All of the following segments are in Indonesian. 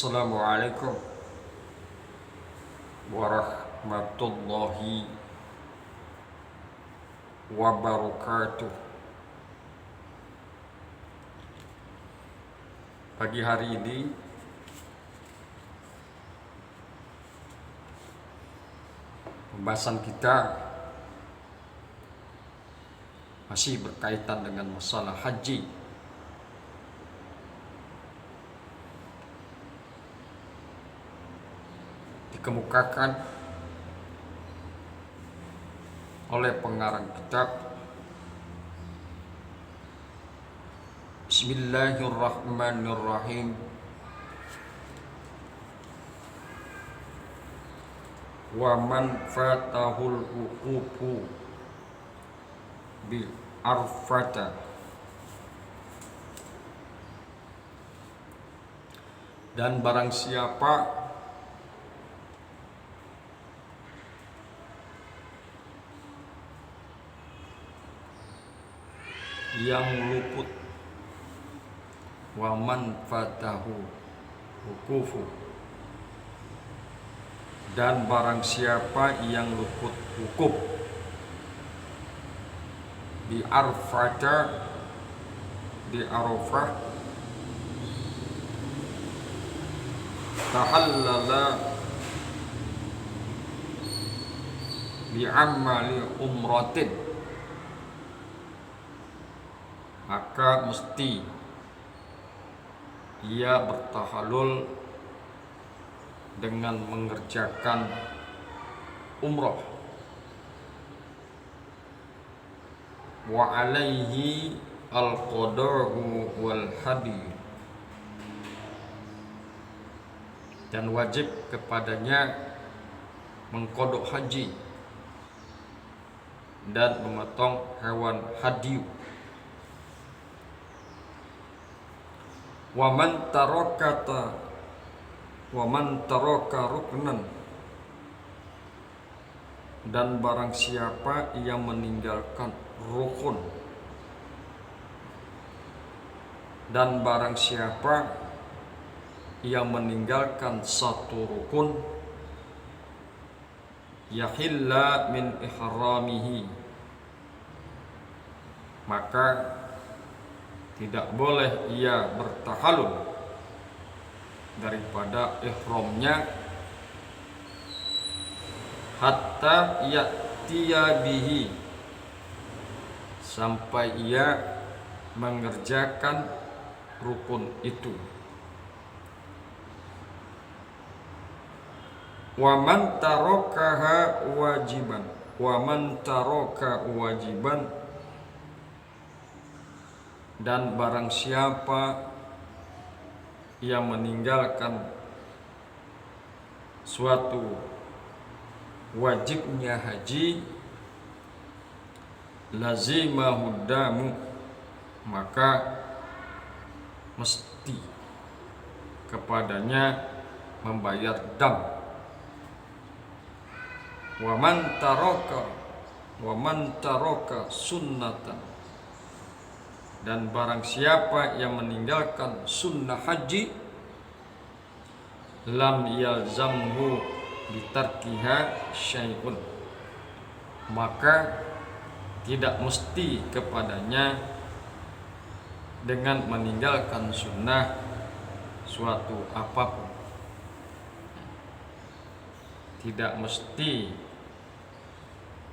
Assalamualaikum warahmatullahi wabarakatuh. Pagi hari ini pembahasan kita masih berkaitan dengan masalah haji. Dikemukakan oleh pengarang kitab Bismillahirrahmanirrahim. Wa man fatahul wuqufu bi arfata, dan barang siapa yang luput, wa man fatahu wuqufu, dan barang siapa yang luput wukuf di arfata, di Arafah, tahallala bi amali umratin, maka mesti ia bertahalul dengan mengerjakan umrah. Wa alaihi al-qada'u wal hadi, dan wajib kepadanya mengkodok haji dan memotong hewan hadiu. Wa man taraka ruknan, dan barang siapa yang meninggalkan rukun, dan barang siapa yang meninggalkan satu rukun, yahilla min ihramihi, maka tidak boleh ia bertahalul daripada ihramnya hatta ya'tiya bihi, sampai ia mengerjakan rukun itu. Wa man tarakaha wajiban, wa man taraka wajiban, dan barang siapa yang meninggalkan suatu wajibnya haji, lazimahu damu, maka mesti kepadanya membayar dam. Wa man taraka sunnatan, dan barang siapa yang meninggalkan sunnah haji, lam yalzamhu bitarkiha syai'un, maka tidak mesti kepadanya dengan meninggalkan sunnah suatu apapun. Tidak mesti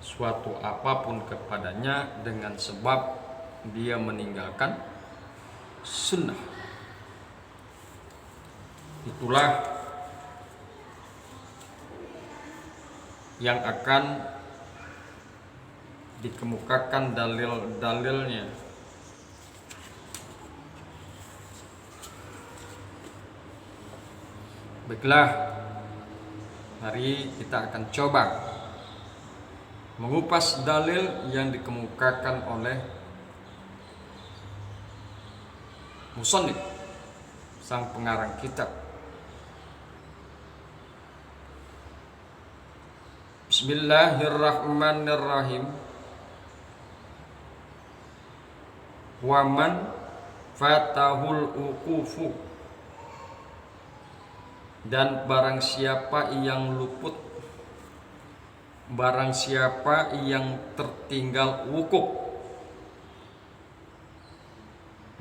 suatu apapun kepadanya dengan sebab dia meninggalkan sunnah. Itulah yang akan dikemukakan dalil-dalilnya. Baiklah, mari kita akan coba mengupas dalil yang dikemukakan oleh musannif, sang pengarang kitab. Bismillahirrahmanirrahim. Wa man fatahul uqufu Dan barang siapa yang luput, barang siapa yang tertinggal wukuf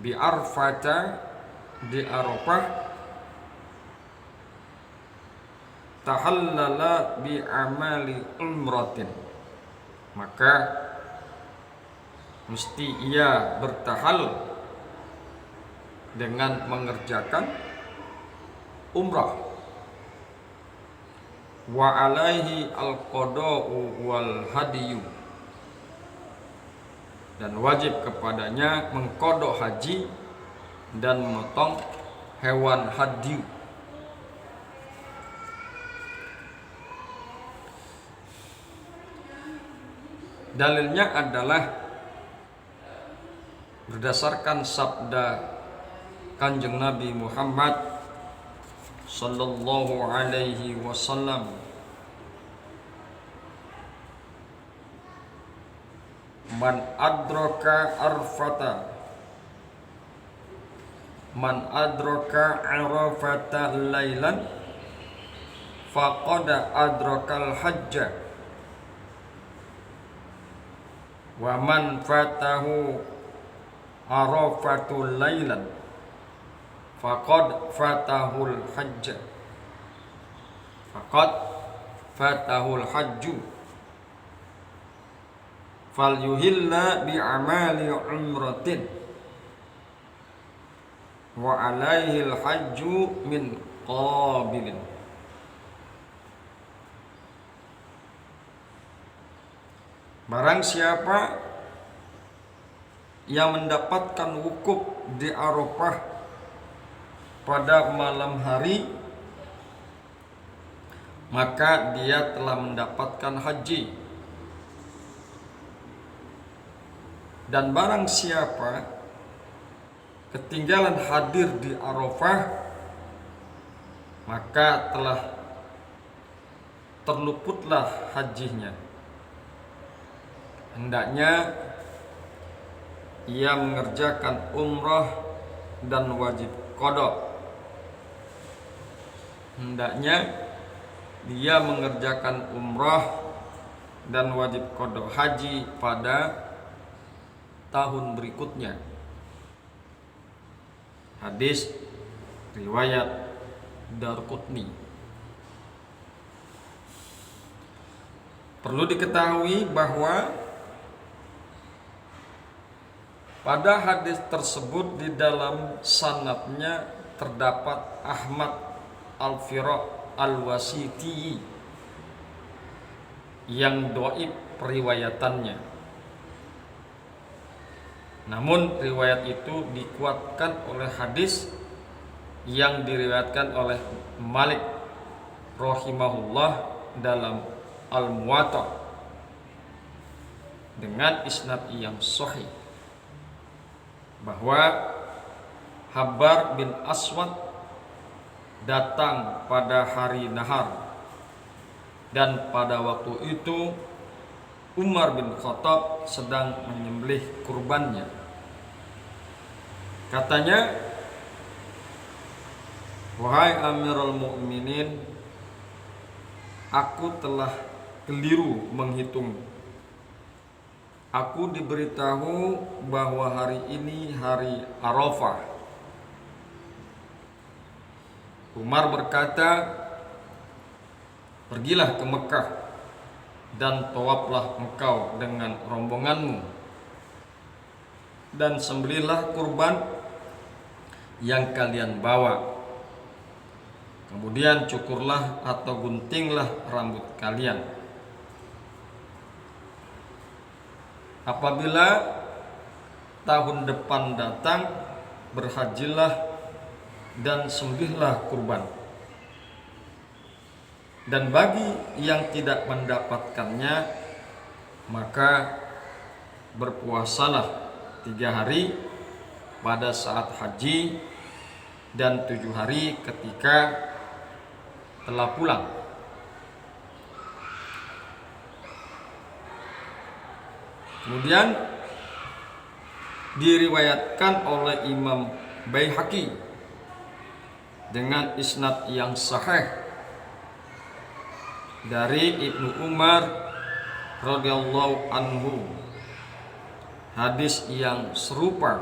bi Arfata, di Arafah, tahallala bi amali umratin, maka mesti ia bertahallul dengan mengerjakan umrah. Wa alaihi al-qada'u wal hadiyu, dan wajib kepadanya mengkodok haji dan memotong hewan hadiyu. Dalilnya adalah berdasarkan sabda Kanjeng Nabi Muhammad sallallahu alaihi wasallam, man adraka arafata lailan faqad adrakal hajja, wa man fatahu arafatul lailan faqad fatahul hajju falyuhilla bi amali umratin wa alaihil hajju min qabilin. Barang siapa yang mendapatkan wukuf di Arafah pada malam hari, maka dia telah mendapatkan haji. Dan barang siapa ketinggalan hadir di Arafah, maka telah terluputlah hajinya. Hendaknya ia mengerjakan umrah dan wajib qada. Hendaknya dia mengerjakan umrah dan wajib qada haji pada tahun berikutnya. Hadis riwayat Darqutni. Perlu diketahui bahwa pada hadis tersebut di dalam sanadnya terdapat Ahmad Al-Firaq Al-Wasiti yang dhaif periwayatannya. Namun riwayat itu dikuatkan oleh hadis yang diriwayatkan oleh Malik rahimahullah dalam Al-Muwatta dengan isnad yang sahih, bahwa Habbar bin Aswad datang pada hari nahar, dan pada waktu itu Umar bin Khattab sedang menyembelih kurbannya. Katanya, wahai Amirul Mukminin, aku telah keliru menghitung. Aku diberitahu bahwa hari ini hari Arafah. Umar berkata, pergilah ke Mekah dan tawaflah engkau dengan rombonganmu, dan sembelihlah kurban yang kalian bawa. Kemudian cukurlah atau guntinglah rambut kalian. Apabila tahun depan datang, berhajilah dan sembelihlah kurban. Dan bagi yang tidak mendapatkannya, maka berpuasalah 3 hari pada saat haji dan 7 hari ketika telah pulang. Kemudian diriwayatkan oleh Imam Baihaqi dengan isnad yang sahih dari Ibnu Umar radhiyallahu anhu, hadis yang serupa.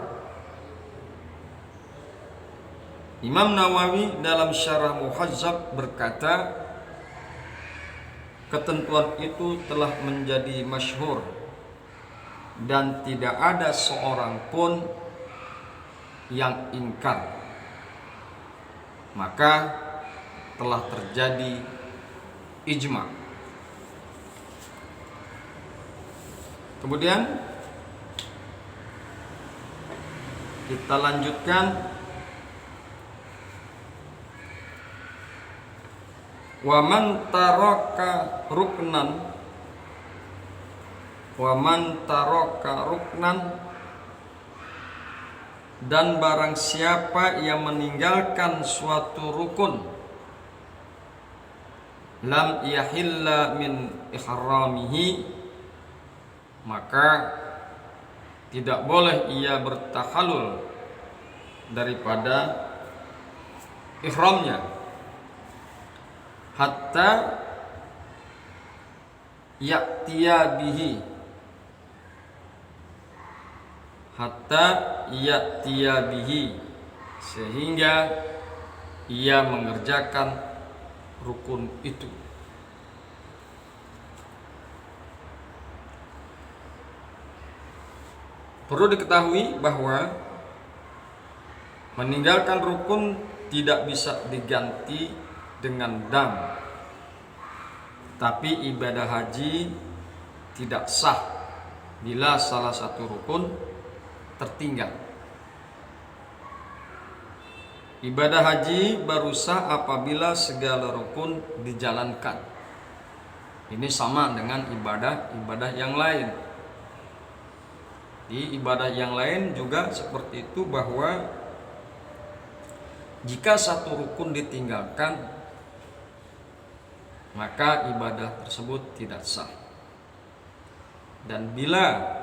Imam Nawawi dalam Syarah Muhazzab berkata, ketentuan itu telah menjadi masyhur dan tidak ada seorang pun yang ingkar, maka telah terjadi ijma. Kemudian kita lanjutkan. Wa man taraka ruknan, dan barang siapa yang meninggalkan suatu rukun, lam yahilla min ihramihi, maka tidak boleh ia bertahalul daripada ihramnya, hatta ya'tiya bihi, sehingga ia mengerjakan rukun itu. Perlu diketahui bahwa meninggalkan rukun tidak bisa diganti dengan dam, tapi ibadah haji tidak sah bila salah satu rukun tertinggal. Ibadah haji baru sah apabila segala rukun dijalankan. Ini sama dengan ibadah yang lain. Di ibadah yang lain juga seperti itu, bahwa jika satu rukun ditinggalkan, maka ibadah tersebut tidak sah. Dan bila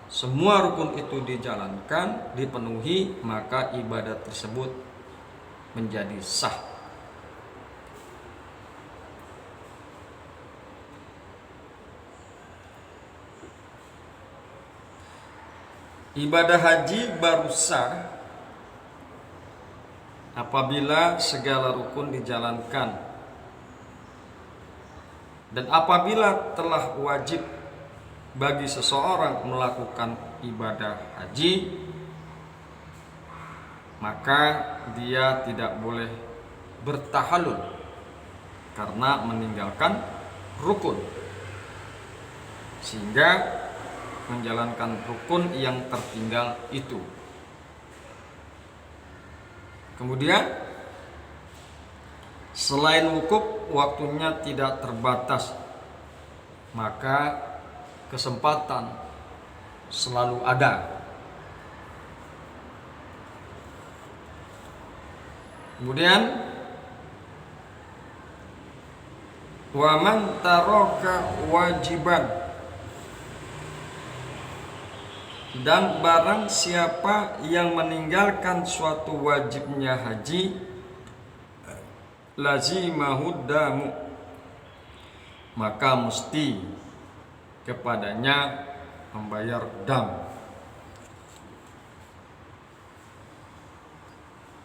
semua rukun itu dijalankan, dipenuhi, maka ibadah tersebut menjadi sah. Ibadah haji baru sah apabila segala rukun dijalankan. Dan apabila telah wajib bagi seseorang melakukan ibadah haji, maka dia tidak boleh bertahalul karena meninggalkan rukun, sehingga menjalankan rukun yang tertinggal itu. Kemudian selain wukuf, waktunya tidak terbatas, maka kesempatan selalu ada. Kemudian wa man taraka wajiban, dan barang siapa yang meninggalkan suatu wajibnya haji, lazimahud damu, maka mesti kepadanya membayar dam.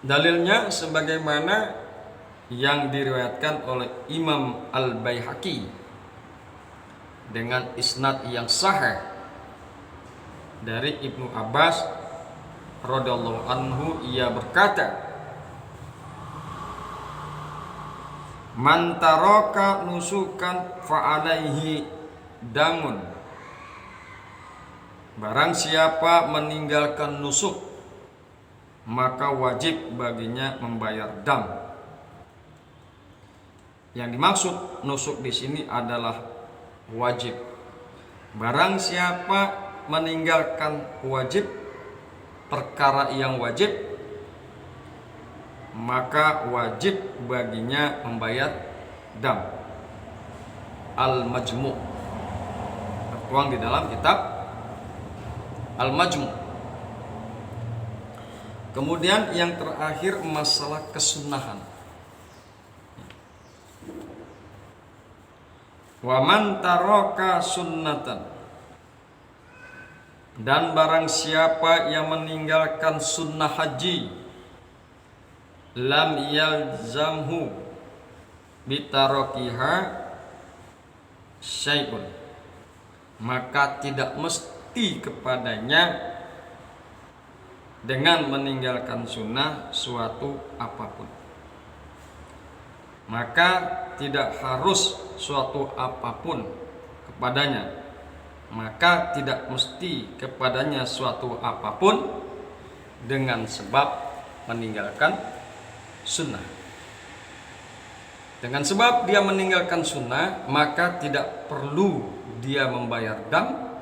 Dalilnya sebagaimana yang diriwayatkan oleh Imam Al-Baihaqi dengan isnad yang sahih dari Ibnu Abbas radhiyallahu anhu, ia berkata, man taraka nusukan fa alaihi damun, barang siapa meninggalkan nusuk, maka wajib baginya membayar dam. Yang dimaksud nusuk di sini adalah wajib. Barang siapa meninggalkan wajib, perkara yang wajib, maka wajib baginya membayar dam. Al-Majmu', tertuang di dalam kitab Al-Majmu'. Kemudian yang terakhir masalah kesunahan. Wa man taraka sunnatan, dan barang siapa yang meninggalkan sunnah haji, lam yalzamhu bitarakiha syai'un, maka tidak mesti kepadanya dengan meninggalkan sunnah suatu apapun. Maka tidak harus suatu apapun kepadanya, maka tidak mesti kepadanya suatu apapun dengan sebab meninggalkan sunnah. Dengan sebab dia meninggalkan sunnah, maka tidak perlu dia membayar dam,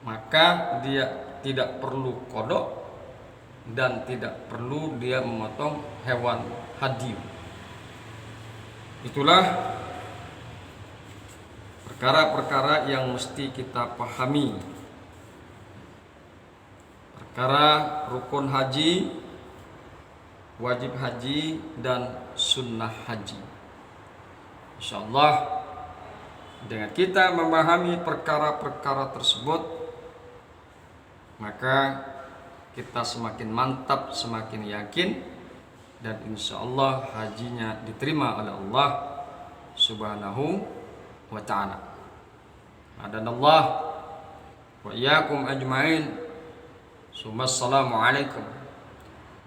maka dia tidak perlu qada, dan tidak perlu dia memotong hewan hadyu. Itulah perkara-perkara yang mesti kita pahami. Perkara rukun haji, wajib haji, dan sunnah haji. Insyaallah dengan kita memahami perkara-perkara tersebut, maka kita semakin mantap, semakin yakin, dan insyaallah hajinya diterima oleh Allah Subhanahu wa ta'ala. Adanallah wa iyyakum ajmain. Assalamualaikum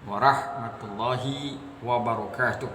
warahmatullahi wabarakatuh.